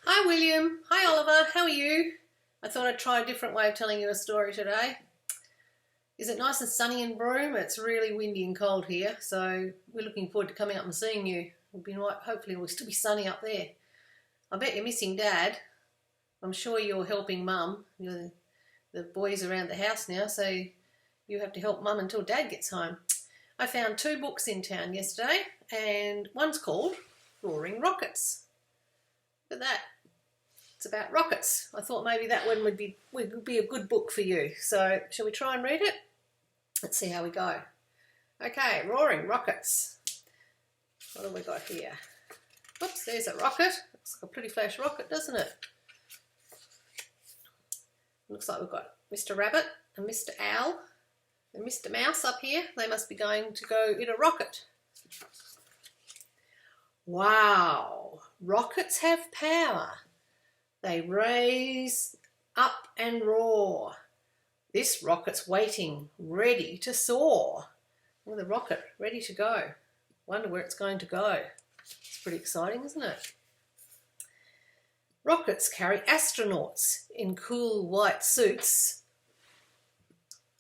Hi William, hi Oliver, how are you? I thought I'd try a different way of telling you a story today. Is it nice and sunny in Broome? It's really windy and cold here, so we're looking forward to coming up and seeing you. Hopefully we'll still be sunny up there. I bet you're missing Dad. I'm sure you're helping Mum. The boys around the house now, so you have to help Mum until Dad gets home. I found 2 books in town yesterday, and one's called Roaring Rockets. Look at that. It's about rockets. I thought maybe that one would be a good book for you. So shall we try and read it? Let's see how we go. Okay, Roaring Rockets. What have we got here? Whoops, there's a rocket. Looks like a pretty flash rocket, doesn't it? Looks like we've got Mr. Rabbit and Mr. Owl and Mr. Mouse up here. They must be going to go in a rocket. Wow, rockets have power. They raise up and roar. This rocket's waiting, ready to soar. Look at the rocket, ready to go. Wonder where it's going to go. It's pretty exciting, isn't it? Rockets carry astronauts in cool white suits,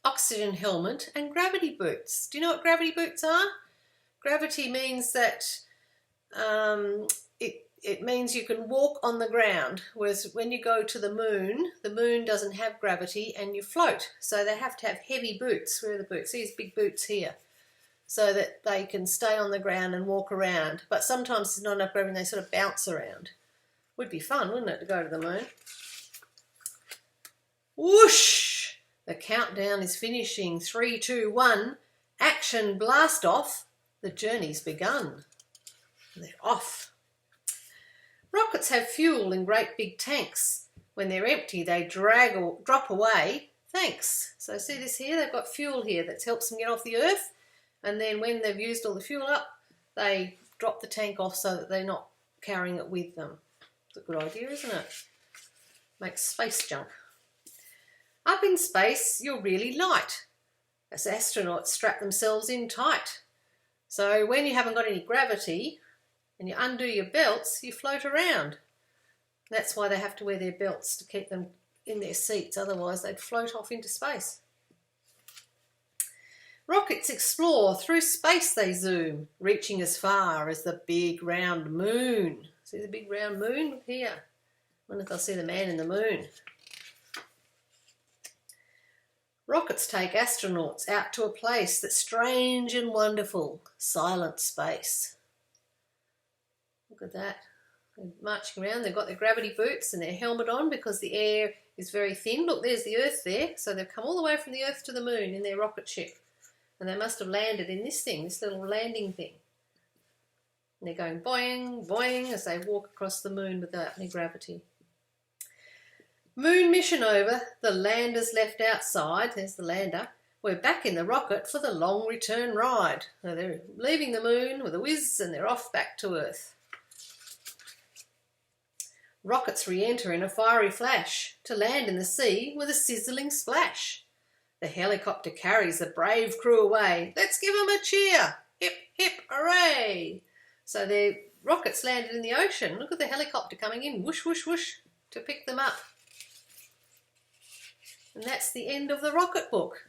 oxygen helmet and gravity boots. Do you know what gravity boots are? Gravity means that it means you can walk on the ground, whereas when you go to the moon doesn't have gravity and you float. So they have to have heavy boots. Where are the boots? These big boots here. So that they can stay on the ground and walk around. But sometimes there's not enough gravity and they sort of bounce around. Would be fun, wouldn't it, to go to the moon? Whoosh! The countdown is finishing. 3, 2, 1. Action, blast off. The journey's begun. They're off. Rockets have fuel in great big tanks. When they're empty, they drag or drop away. Thanks. So see this here? They've got fuel here that helps them get off the earth. And then when they've used all the fuel up, they drop the tank off so that they're not carrying it with them. It's a good idea, isn't it? Makes space junk. Up in space, you're really light, as astronauts strap themselves in tight. So when you haven't got any gravity and you undo your belts, you float around. That's why they have to wear their belts, to keep them in their seats, otherwise they'd float off into space. Rockets explore, through space they zoom, reaching as far as the big round moon. See the big round moon? Look here. I wonder if they'll see the man in the moon. Rockets take astronauts out to a place that's strange and wonderful, silent space. Look at that. They're marching around. They've got their gravity boots and their helmet on because the air is very thin. Look, there's the Earth there. So they've come all the way from the Earth to the moon in their rocket ship. And they must have landed in this thing, this little landing thing. And they're going boing, boing as they walk across the moon without any gravity. Moon mission over, the lander's left outside. There's the lander. We're back in the rocket for the long return ride. So they're leaving the moon with a whiz and they're off back to Earth. Rockets re-enter in a fiery flash to land in the sea with a sizzling splash. The helicopter carries the brave crew away. Let's give them a cheer. Hip, hip, hooray. So their rockets landed in the ocean. Look at the helicopter coming in. Whoosh, whoosh, whoosh to pick them up. And that's the end of the rocket book.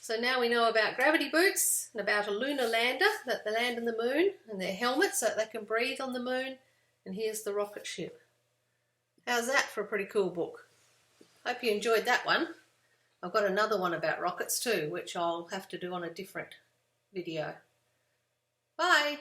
So now we know about gravity boots and about a lunar lander, that they land on the moon, and their helmets so that they can breathe on the moon. And here's the rocket ship. How's that for a pretty cool book? Hope you enjoyed that one. I've got another one about rockets too, which I'll have to do on a different video. Bye.